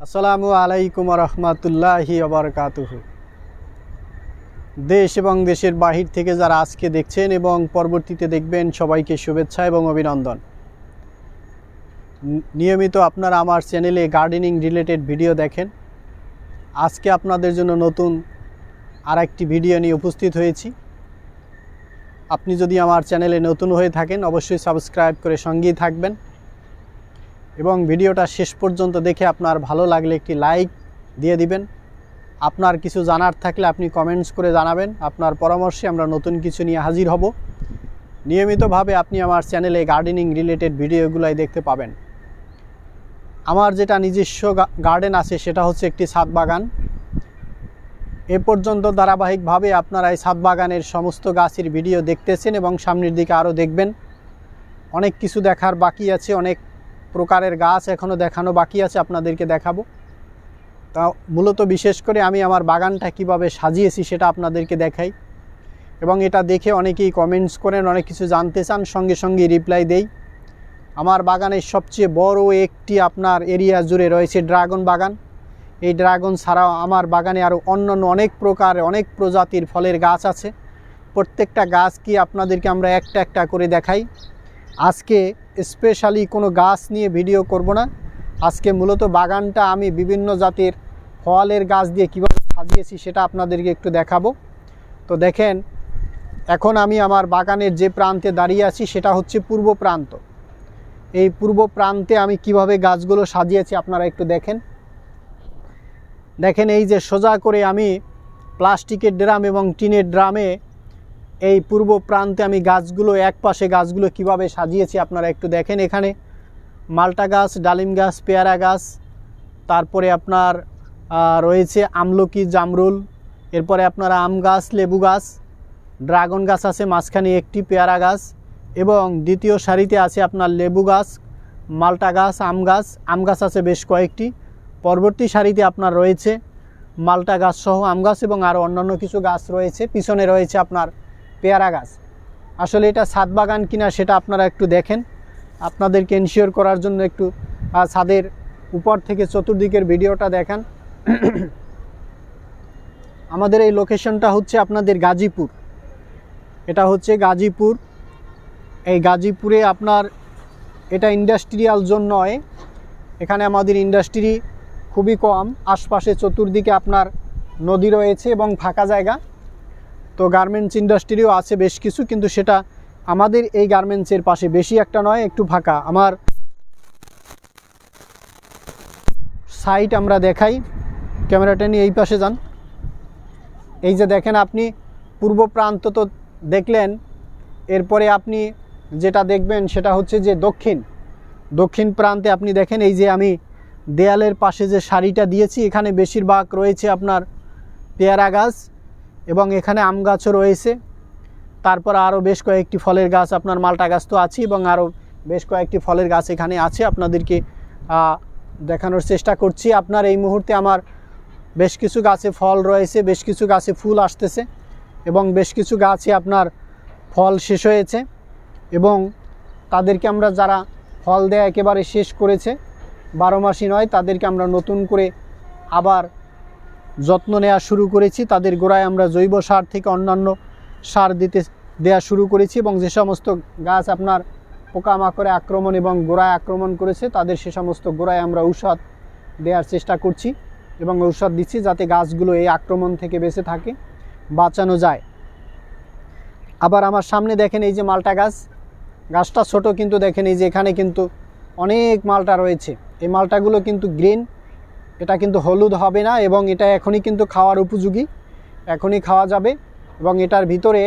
আসসালামু আলাইকুম রহমতুল্লাহি ওয়াবারাকাতুহু। দেশ এবং দেশের বাহির থেকে যারা আজকে দেখছেন এবং পরবর্তীতে দেখবেন সবাইকে শুভেচ্ছা এবং অভিনন্দন। নিয়মিত আপনারা আমার চ্যানেলে গার্ডেনিং রিলেটেড ভিডিও দেখেন। আজকে আপনাদের জন্য নতুন আরেকটি ভিডিও নিয়ে উপস্থিত হয়েছি। আপনি যদি আমার চ্যানেলে নতুন হয়ে থাকেন অবশ্যই সাবস্ক্রাইব করে সঙ্গেই থাকবেন এবং ভিডিওটা শেষ পর্যন্ত দেখে আপনার ভালো লাগলে একটি লাইক দিয়ে দিবেন। আপনার কিছু জানার থাকলে আপনি কমেন্টস করে জানাবেন। আপনার পরামর্শে আমরা নতুন কিছু নিয়ে হাজির হব। নিয়মিতভাবে আপনি আমার চ্যানেলে গার্ডেনিং রিলেটেড ভিডিওগুলাই দেখতে পাবেন। আমার যেটা নিজস্ব গার্ডেন আছে সেটা হচ্ছে একটি ছাদ বাগান। এ পর্যন্ত ধারাবাহিকভাবে আপনারা এই ছাদ বাগানের সমস্ত গাছের ভিডিও দেখতেছেন এবং সামনের দিকে আরও দেখবেন। অনেক কিছু দেখার বাকি আছে, অনেক প্রকারের গাছ এখনও দেখানো বাকি আছে, আপনাদেরকে দেখাবো। তা মূলত বিশেষ করে আমি আমার বাগানটা কিভাবে সাজিয়েছি সেটা আপনাদেরকে দেখাই এবং এটা দেখে অনেকেই কমেন্টস করেন, অনেক কিছু জানতে চান, সঙ্গে সঙ্গে রিপ্লাই দেই। আমার বাগানের সবচেয়ে বড় একটি আপনার এরিয়া জুড়ে রয়েছে ড্রাগন বাগান। এই ড্রাগন ছাড়াও আমার বাগানে আরও অন্যান্য অনেক প্রকার অনেক প্রজাতির ফলের গাছ আছে। প্রত্যেকটা গাছ কি আপনাদেরকে আমরা একটা একটা করে দেখাই। আজকে স্পেশালি কোনো গাছ নিয়ে ভিডিও করব না। আজকে মূলত বাগানটা আমি বিভিন্ন জাতের ফলের গাছ দিয়ে কীভাবে সাজিয়েছি সেটা আপনাদেরকে একটু দেখাবো। তো দেখেন, এখন আমি আমার বাগানের যে প্রান্তে দাঁড়িয়ে আছি সেটা হচ্ছে পূর্ব প্রান্ত। এই পূর্ব প্রান্তে আমি কিভাবে গাছগুলো সাজিয়েছি আপনারা একটু দেখেন। এই যে সোজা করে আমি প্লাস্টিকের ড্রাম এবং টিনের ড্রামে এই পূর্ব প্রান্তে আমি গাছগুলো এক পাশে গাছগুলো কিভাবে সাজিয়েছি আপনারা একটু দেখেন। এখানে মালটা গাছ, ডালিম গাছ, পেয়ারা গাছ, তারপরে আপনার রয়েছে আমলকি, জামরুল, এরপরে আপনার আম গাছ, লেবু গাছ, ড্রাগন গাছ আছে মাঝখানে একটি, পেয়ারা গাছ এবং দ্বিতীয় সারিতে আছে আপনার লেবু গাছ, মালটা গাছ, আম গাছ আছে বেশ কয়েকটি। পরবর্তী সারিতে আপনার রয়েছে মালটা গাছ সহ আম গাছ এবং আরও অন্যান্য কিছু গাছ রয়েছে। পিছনে রয়েছে আপনার পেয়ারা গাছ। আসলে এটা ছাদ বাগান কিনা সেটা আপনারা একটু দেখেন। আপনাদেরকে এনশিওর করার জন্য একটু ছাদের উপর থেকে চতুর্দিকের ভিডিওটা দেখান। আমাদের এই লোকেশনটা হচ্ছে আপনাদের গাজীপুর। এটা হচ্ছে গাজীপুর। এই গাজীপুরে আপনার এটা ইন্ডাস্ট্রিয়াল জোন নয়, এখানে আমাদের ইন্ডাস্ট্রি খুবই কম। আশপাশে চতুর্দিকে আপনার নদী রয়েছে এবং ফাঁকা জায়গা। তো গার্মেন্টস ইন্ডাস্ট্রিও আছে বেশ কিছু, কিন্তু সেটা আমাদের এই গার্মেন্টসের পাশে বেশি একটা নয়, একটু ফাঁকা। আমার সাইট আমরা দেখাই, ক্যামেরাটা নিয়ে এই পাশে যান। এই যে দেখেন, আপনি পূর্ব প্রান্ত তো দেখলেন, এরপরে আপনি যেটা দেখবেন সেটা হচ্ছে যে দক্ষিণ প্রান্তে আপনি দেখেন এই যে আমি দেয়ালের পাশে যে সারিটা দিয়েছি এখানে বেশিরভাগ রয়েছে আপনার পেয়ারা গাছ এবং এখানে আম গাছও রয়েছে। তারপর আরও বেশ কয়েকটি ফলের গাছ, আপনার মালটা গাছ তো আছে এবং আরও বেশ কয়েকটি ফলের গাছ এখানে আছে। আপনাদেরকে দেখানোর চেষ্টা করছি। আপনার এই মুহূর্তে আমার বেশ কিছু গাছে ফল রয়েছে, বেশ কিছু গাছে ফুল আসতেছে এবং বেশ কিছু গাছে আপনার ফল শেষ হয়েছে এবং তাদেরকে আমরা যারা ফল দেয়া একেবারে শেষ করেছে, 12 মাসই নয়, তাদেরকে আমরা নতুন করে আবার যত্ন নেওয়া শুরু করেছি। তাদের গোড়ায় আমরা জৈব সার থেকে অন্যান্য সার দেওয়া শুরু করেছি এবং যে সমস্ত গাছ আপনার পোকামাকড়ে আক্রমণ এবং গোড়ায় আক্রমণ করেছে তাদের সে সমস্ত গোড়ায় আমরা ঔষধ দেওয়ার চেষ্টা করছি এবং ঔষধ দিচ্ছি যাতে গাছগুলো এই আক্রমণ থেকে বেঁচে থাকে, বাঁচানো যায়। আবার আমার সামনে দেখেন এই যে মালটা গাছটা ছোট, কিন্তু দেখেন এই যে এখানে কিন্তু অনেক মালটা রয়েছে। এই মালটাগুলো কিন্তু গ্রিন, এটা কিন্তু হলুদ হবে না এবং এটা এখনই কিন্তু খাওয়ার উপযোগী, এখনই খাওয়া যাবে। এবং এটার ভিতরে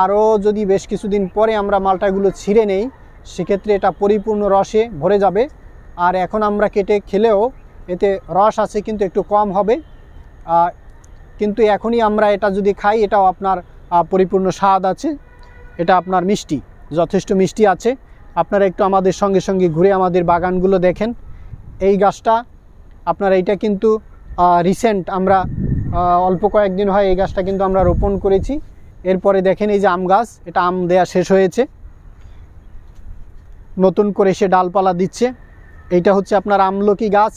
আরও যদি বেশ কিছুদিন পরে আমরা মালটাগুলো ছিঁড়ে নেই সেক্ষেত্রে এটা পরিপূর্ণ রসে ভরে যাবে। আর এখন আমরা কেটে খেলেও এতে রস আছে কিন্তু একটু কম হবে, কিন্তু এখনই আমরা এটা যদি খাই এটাও আপনার পরিপূর্ণ স্বাদ আছে। এটা আপনার মিষ্টি, যথেষ্ট মিষ্টি আছে। আপনারা একটু আমাদের সঙ্গে সঙ্গে ঘুরে আমাদের বাগানগুলো দেখেন। এই গাছটা আপনার এইটা কিন্তু রিসেন্ট আমরা অল্প কয়েকদিন হয় এই গাছটা কিন্তু আমরা রোপণ করেছি। এরপরে দেখেন এই যে আম গাছ, এটা আম দেয়া শেষ হয়েছে, নতুন করে সে ডালপালা দিচ্ছে। এইটা হচ্ছে আপনার আমলকি গাছ,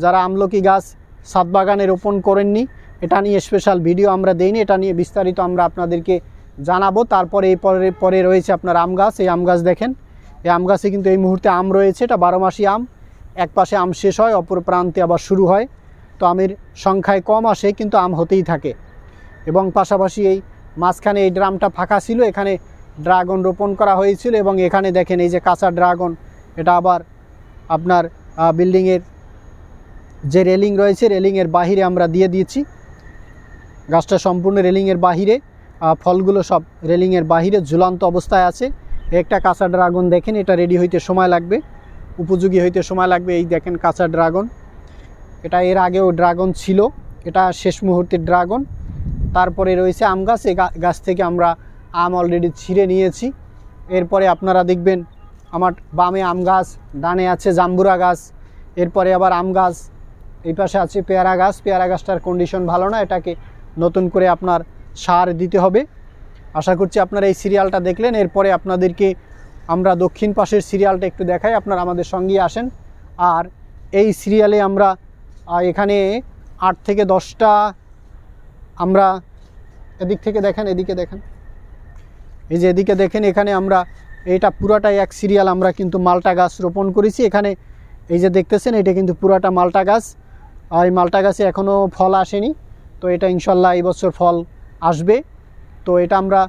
যারা আমলকি গাছ ছাদ বাগানে রোপণ করেননি, এটা নিয়ে স্পেশাল ভিডিও আমরা দেইনি, এটা নিয়ে বিস্তারিত আমরা আপনাদেরকে জানাবো। তারপরে এই পরে রয়েছে আপনার আম গাছ। এই আম গাছ দেখেন, এই আম গাছে কিন্তু এই মুহূর্তে আম রয়েছে। এটা 12 মাসি আম, এক পাশে আম শেষ হয়, অপর প্রান্তে আবার শুরু হয়। তো আমের সংখ্যায় কম আসে, কিন্তু আম হতেই থাকে। এবং পাশাপাশি এই মাঝখানে এই ড্রামটা ফাঁকা ছিল, এখানে ড্রাগন রোপণ করা হয়েছিল। এবং এখানে দেখেন এই যে কাঁচা ড্রাগন, এটা আবার আপনার বিল্ডিংয়ের যে রেলিং রয়েছে, রেলিংয়ের বাহিরে আমরা দিয়ে দিয়েছি। গাছটা সম্পূর্ণ রেলিংয়ের বাহিরে, ফলগুলো সব রেলিংয়ের বাহিরে ঝুলন্ত অবস্থায় আছে। একটা কাঁচা ড্রাগন দেখেন, এটা রেডি হইতে সময় লাগবে, উপযোগী হইতে সময় লাগবে। এই দেখেন কাঁচা ড্রাগন, এটা এর আগেও ড্রাগন ছিল, এটা শেষ মুহূর্তের ড্রাগন। তারপরে রয়েছে আম গাছ, এই গাছ থেকে আমরা আম অলরেডি ছিঁড়ে নিয়েছি। এরপরে আপনারা দেখবেন আমার বামে আম গাছ, ডানে আছে জাম্বুরা গাছ, এরপরে আবার আম গাছ, এই পাশে আছে পেয়ারা গাছ। পেয়ারা গাছটার কন্ডিশন ভালো না, এটাকে নতুন করে আপনার সার দিতে হবে। আশা করছি আপনারা এই সিরিয়ালটা দেখলেন। এরপরে আপনাদেরকে আমরা দক্ষিণ পাশের সিরিয়ালটা একটু দেখাই, আপনারা আমাদের সঙ্গেই আসেন। আর এই সিরিয়ালে আমরা এখানে 8 থেকে 10টা, আমরা এদিক থেকে দেখেন, এদিকে দেখেন, এই যে এদিকে দেখেন, এখানে আমরা এইটা পুরাটাই এক সিরিয়াল আমরা কিন্তু মালটা গাছ রোপণ করেছি। এখানে এই যে দেখতেছেন, এটা কিন্তু পুরাটা মালটা গাছ। এই মালটা গাছে এখনও ফল আসেনি, তো এটা ইনশাল্লাহ এই বছর ফল আসবে। তো এটা আমরা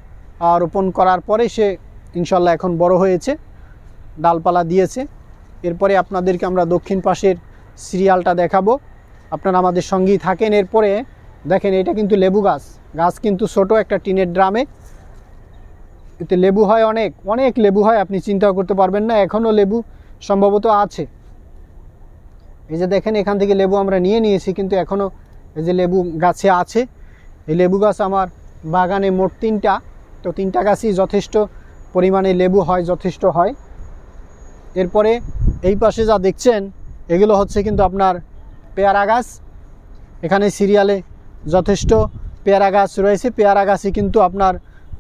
রোপণ করার পরে সে ইনশাল্লাহ এখন বড় হয়েছে, ডালপালা দিয়েছে। এরপরে আপনাদেরকে আমরা দক্ষিণ পাশের সিরিয়ালটা দেখাবো, আপনারা আমাদের সঙ্গেই থাকেন। এরপরে দেখেন, এটা কিন্তু লেবু গাছ, গাছ কিন্তু ছোট, একটা টিনের ড্রামে। এতে লেবু হয় অনেক অনেক লেবু হয়, আপনি চিন্তাও করতে পারবেন না। এখনও লেবু সম্ভবত আছে। এই যে দেখেন, এখান থেকে লেবু আমরা নিয়ে নিয়েছি, কিন্তু এখনও এই যে লেবু গাছে আছে। এই লেবু গাছ আমার বাগানে মোট 3টা, তো 3টা গাছই যথেষ্ট পরিমাণে লেবু হয়, যথেষ্ট হয়। এরপরে এই পাশে যা দেখছেন, এগুলো হচ্ছে কিন্তু আপনার পেয়ারা গাছ। এখানে সিরিয়ালে যথেষ্ট পেয়ারা গাছ রয়েছে। পেয়ারা গাছে কিন্তু আপনার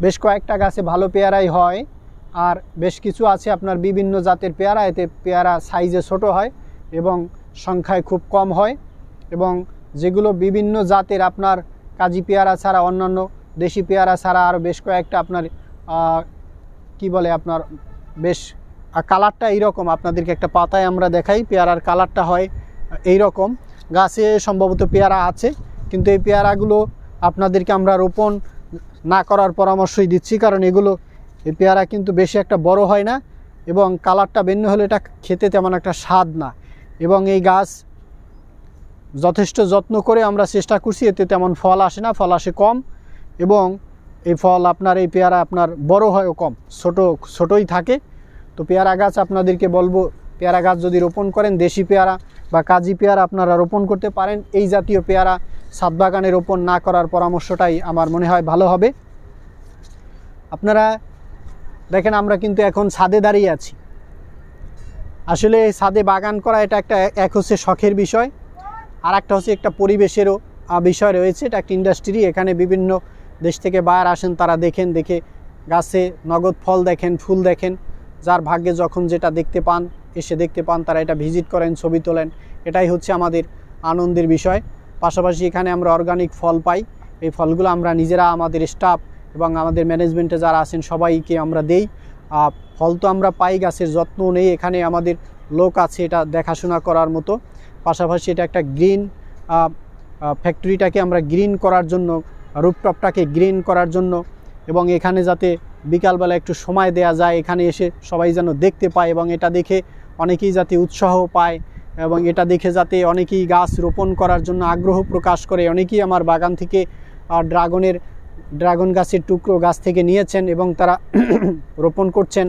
বেশ কয়েকটা গাছে ভালো পেয়ারাই হয়, আর বেশ কিছু আছে আপনার বিভিন্ন জাতের পেয়ারা। এতে পেয়ারা সাইজে ছোট হয় এবং সংখ্যায় খুব কম হয়। এবং যেগুলো বিভিন্ন জাতের আপনার কাজি পেয়ারা ছাড়া, অন্যান্য দেশি পেয়ারা ছাড়া আরও বেশ কয়েকটা আপনার কি বলে আপনার বেশ কালারটা এইরকম, আপনাদেরকে একটা পাতায় আমরা দেখাই, পেয়ারার কালারটা হয় এই রকম। গাছে সম্ভবত পেয়ারা আছে, কিন্তু এই পেয়ারাগুলো আপনাদেরকে আমরা রোপণ না করার পরামর্শই দিচ্ছি, কারণ এই পেয়ারা কিন্তু বেশি একটা বড় হয় না, এবং কালারটা ভিন্ন হলে এটা খেতে তেমন একটা স্বাদ না। এবং এই গাছ যথেষ্ট যত্ন করে আমরা চেষ্টা করছি, এতে তেমন ফল আসে না, ফল আসে কম। এবং এই ফল আপনার এই পেয়ারা আপনার বড় হয়ও কম, ছোটই থাকে। তো পেয়ারা গাছ আপনাদেরকে বলবো, পেয়ারা গাছ যদি রোপণ করেন, দেশি পেয়ারা বা কাজি পেয়ারা আপনারা রোপণ করতে পারেন। এই জাতীয় পেয়ারা ছাদ বাগানে রোপণ না করার পরামর্শটাই আমার মনে হয় ভালো হবে। আপনারা দেখেন, আমরা কিন্তু এখন ছাদে দাঁড়িয়ে আছি। আসলে ছাদে বাগান করা এটা এক হচ্ছে শখের বিষয়, আর একটা হচ্ছে একটা পরিবেশেরও বিষয় রয়েছে। এটা একটা ইন্ডাস্ট্রি, এখানে বিভিন্ন দেশ থেকে বায়ার আসেন, তারা দেখে গাছে নগদ ফল দেখেন, ফুল দেখেন। যার ভাগ্যে যখন যেটা দেখতে পান, তারা এটা ভিজিট করেন, ছবি তোলেন। এটাই হচ্ছে আমাদের আনন্দের বিষয়। পাশাপাশি এখানে আমরা অর্গানিক ফল পাই। এই ফলগুলো আমরা নিজেরা, আমাদের স্টাফ এবং আমাদের ম্যানেজমেন্টে যারা আছেন সবাইকে আমরা দেই। ফল তো আমরা পাই, গাছের যত্ন নেই, এখানে আমাদের লোক আছে এটা দেখাশোনা করার মতো। পাশাপাশি এটা একটা গ্রিন ফ্যাক্টরিটাকে আমরা গ্রিন করার জন্য, রুফটপটাকে গ্রিন করার জন্য, এবং এখানে যাতে বিকালবেলা একটু সময় দেয়া যায়, এখানে এসে সবাই যেন দেখতে পায়, এবং এটা দেখে অনেকেই যাতে উৎসাহ পায়, এবং এটা দেখে যাতে অনেকেই গাছ রোপণ করার জন্য আগ্রহ প্রকাশ করে। অনেকেই আমার বাগান থেকে ড্রাগন গাছের টুকরো গাছ থেকে নিয়েছেন এবং তারা রোপণ করছেন।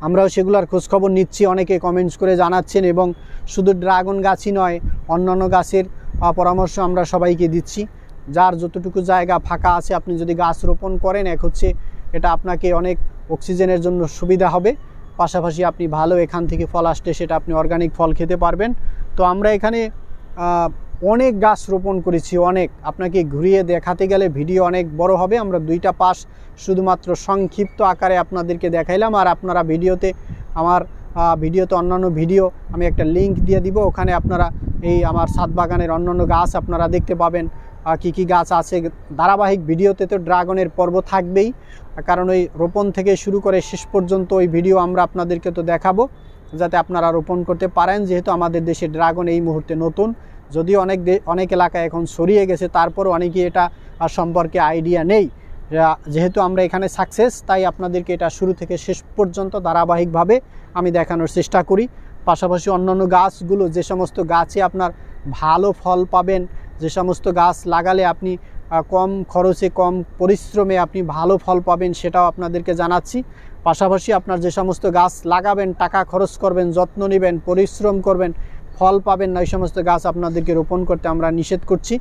আমরাও সেগুলোর খোঁজখবর নিচ্ছি, অনেকে কমেন্টস করে জানাচ্ছেন, এবং শুধু ড্রাগন গাছই নয়, অন্যান্য গাছের পরামর্শ আমরা সবাইকে দিচ্ছি। যার যতটুকু জায়গা ফাঁকা আছে, আপনি যদি গাছ রোপণ করেন, এক হচ্ছে এটা আপনাকে অনেক অক্সিজেনের জন্য সুবিধা হবে, পাশাপাশি আপনি ভালো এখান থেকে ফল আসলে সেটা আপনি অর্গানিক ফল খেতে পারবেন। তো আমরা এখানে অনেক গাছ রোপণ করেছি, অনেক। আপনাকে ঘুরিয়ে দেখাতে গেলে ভিডিও অনেক বড় হবে। আমরা 2টা পাশ শুধুমাত্র সংক্ষিপ্ত আকারে আপনাদেরকে দেখাইলাম, আর আপনারা ভিডিওতে আমার ভিডিওতে অন্যান্য ভিডিও আমি একটা লিঙ্ক দিয়ে দিব, ওখানে আপনারা এই আমার ছাদ বাগানের অন্যান্য গাছ আপনারা দেখতে পাবেন, কি কি গাছ আছে। ধারাবাহিক ভিডিওতে তো ড্রাগনের পর্ব থাকবেই, কারণ ওই রোপণ থেকে শুরু করে শেষ পর্যন্ত ওই ভিডিও আমরা আপনাদেরকে তো দেখাবো, যাতে আপনারা রোপণ করতে পারেন। যেহেতু আমাদের দেশে ড্রাগন এই মুহূর্তে নতুন, যদিও অনেক এলাকায় এখন ছড়িয়ে গেছে, তারপর অনেকেই এটা সম্পর্কে আইডিয়া নেই। যেহেতু আমরা এখানে সাকসেস, তাই আপনাদেরকে এটা শুরু থেকে শেষ পর্যন্ত ধারাবাহিকভাবে আমি দেখানোর চেষ্টা করি। পাশাপাশি অন্যান্য গাছগুলো, যে সমস্ত গাছে আপনার ভালো ফল পাবেন, যে সমস্ত গাছ লাগালে আপনি কম খরচে কম পরিশ্রমে আপনি ভালো ফল পাবেন, সেটাও আপনাদেরকে জানাচ্ছি। পাশাপাশি আপনার যে সমস্ত গাছ লাগাবেন, টাকা খরচ করবেন, যত্ন নেবেন, পরিশ্রম করবেন, ফল পাবেন না, ওই সমস্ত গাছ আপনাদেরকে রোপণ করতে আমরা নিষেধ করছি।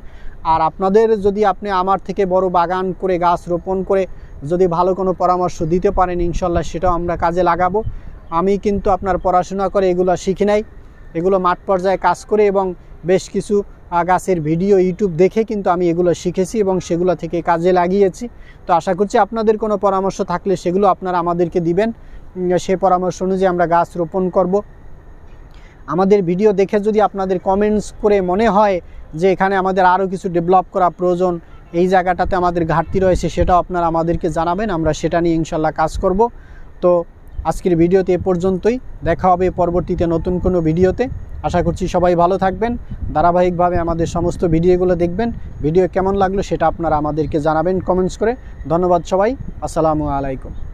আর আপনাদের যদি আপনি আমার থেকে বড় বাগান করে গাছ রোপণ করে যদি ভালো কোনো পরামর্শ দিতে পারেন, ইনশাল্লাহ সেটাও আমরা কাজে লাগাবো। আমি কিন্তু আপনার পড়াশোনা করে এগুলো শিখি নাই, এগুলো মাঠ পর্যায়ে কাজ করে এবং বেশ কিছু গাছের ভিডিও ইউটিউব দেখে কিন্তু আমি এগুলো শিখেছি এবং সেগুলো থেকে কাজে লাগিয়েছি। তো আশা করছি আপনাদের কোনো পরামর্শ থাকলে সেগুলো আপনারা আমাদেরকে দিবেন, সেই পরামর্শ অনুযায়ী আমরা গাছ রোপণ করব। আমাদের ভিডিও দেখে যদি আপনাদের কমেন্টস করে মনে হয় যে এখানে আমাদের আরও কিছু ডেভেলপ করা প্রয়োজন, এই জায়গাটাতে আমাদের ঘাটতি রয়েছে, সেটাও আপনারা আমাদেরকে জানাবেন, আমরা সেটা নিয়ে ইনশাল্লাহ কাজ করব। তো আজকের ভিডিওতে এ পর্যন্তই, দেখা হবে পরবর্তীতে নতুন কোনো ভিডিওতে। আশা করছি সবাই ভালো থাকবেন, ধারাবাহিকভাবে আমাদের সমস্ত ভিডিওগুলো দেখবেন। ভিডিও কেমন লাগলো সেটা আপনারা আমাদেরকে জানাবেন কমেন্টস করে। ধন্যবাদ সবাই, আসসালামু আলাইকুম।